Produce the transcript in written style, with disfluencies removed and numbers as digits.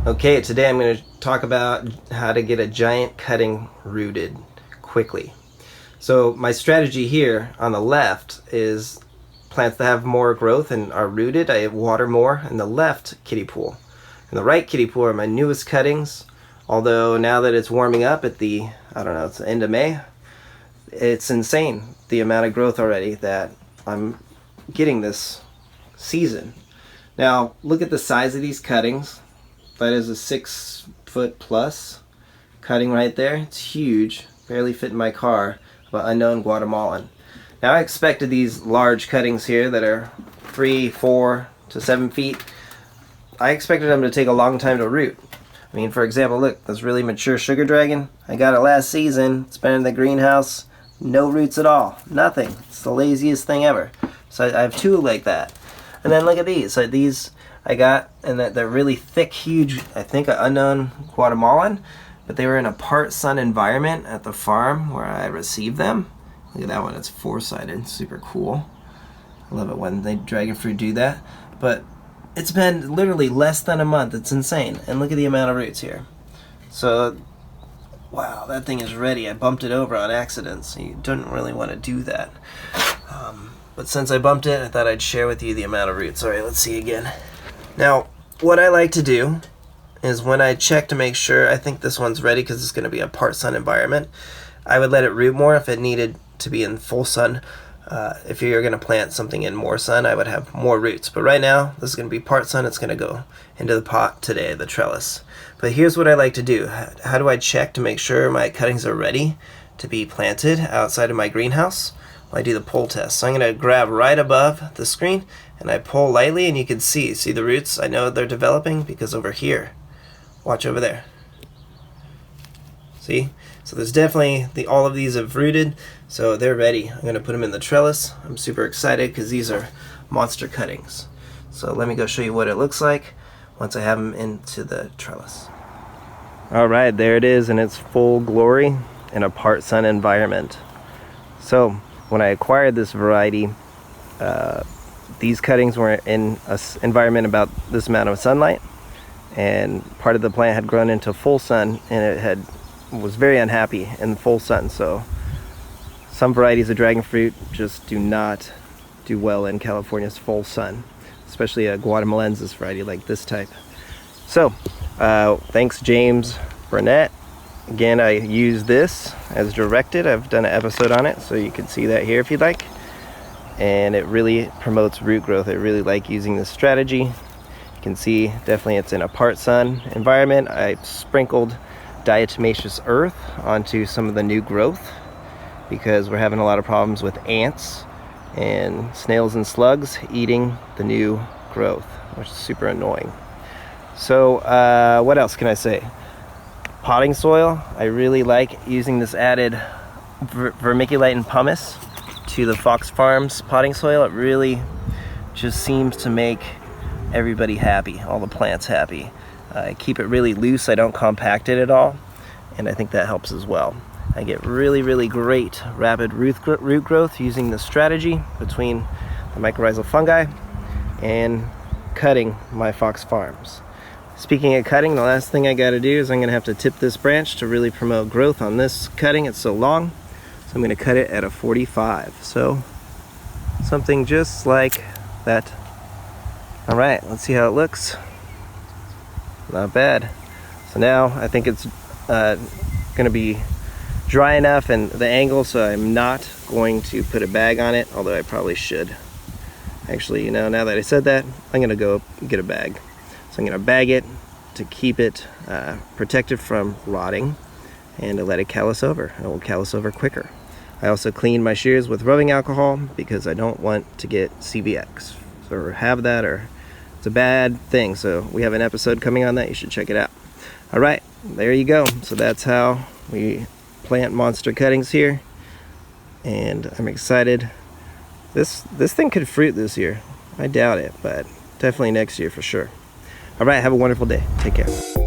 Okay, today I'm going to talk about how to get a giant cutting rooted quickly. So my strategy here on the left is plants that have more growth and are rooted, I water more in the left kiddie pool. In the right kiddie pool are my newest cuttings, although now that it's warming up at the, it's the end of May, it's insane the amount of growth already that I'm getting this season. Now look at the size of these cuttings. That is a 6 foot plus cutting right there. It's huge, barely fit in my car, but unknown Guatemalan. Now I expected these large cuttings here that are 3, 4 to 7 feet. I expected them to take a long time to root. I mean, for example, look, this really mature sugar dragon. I got it last season. It's been in the greenhouse. No roots at all. Nothing. It's the laziest thing ever. So I have two like that. And then look at these. So these I got, and they're really thick, huge, I think an unknown Guatemalan, but they were in a part sun environment at the farm where I received them. Look at that one, it's four-sided, super cool. I love it when they dragon fruit do that. But it's been literally less than a month, it's insane. And look at the amount of roots here. So, wow, that thing is ready. I bumped it over on accident, so you don't really want to do that. But since I bumped it, I thought I'd share with you the amount of roots. All right, let's see again. Now, what I like to do is when I check to make sure, I think this one's ready because it's going to be a part sun environment, I would let it root more if it needed to be in full sun. If you're going to plant something in more sun, I would have more roots. But right now, this is going to be part sun. It's going to go into the pot today, the trellis. But here's what I like to do. How do I check to make sure my cuttings are ready to be planted outside of my greenhouse? Well, I do the pull test. So I'm going to grab right above the screen and I pull lightly, and you can see the roots. I know they're developing because over here, watch over there. See? So there's definitely, all of these have rooted, so they're ready. I'm going to put them in the trellis. I'm super excited because these are monster cuttings. So let me go show you what it looks like once I have them into the trellis. All right, there it is in its full glory in a part sun environment. So when I acquired this variety, these cuttings were in an environment about this amount of sunlight, and part of the plant had grown into full sun, and it was very unhappy in full sun. So some varieties of dragon fruit just do not do well in California's full sun, especially a Guatemalensis variety like this type. So thanks James Burnett. Again, I use this as directed. I've done an episode on it, so you can see that here if you'd like. And it really promotes root growth. I really like using this strategy. You can see definitely it's in a part sun environment. I sprinkled diatomaceous earth onto some of the new growth because we're having a lot of problems with ants and snails and slugs eating the new growth, which is super annoying. So what else can I say? Potting soil, I really like using this added vermiculite and pumice to the Fox Farms potting soil. It really just seems to make everybody happy, all the plants happy. I keep it really loose, I don't compact it at all, and I think that helps as well. I get really great rapid root growth using this strategy between the mycorrhizal fungi and cutting my Fox Farms. Speaking of cutting, the last thing I gotta do is I'm gonna have to tip this branch to really promote growth on this cutting. It's so long. So I'm gonna cut it at a 45. So something just like that. All right, let's see how it looks. Not bad. So now I think it's gonna be dry enough and the angle, so I'm not going to put a bag on it, although I probably should. Actually, now that I said that, I'm gonna go get a bag. So I'm going to bag it to keep it protected from rotting and to let it callus over. It will callus over quicker. I also clean my shears with rubbing alcohol because I don't want to get CVX or have that, or it's a bad thing. So we have an episode coming on that. You should check it out. All right, there you go. So that's how we plant monster cuttings here, and I'm excited. This thing could fruit this year. I doubt it, but definitely next year for sure. All right, have a wonderful day. Take care.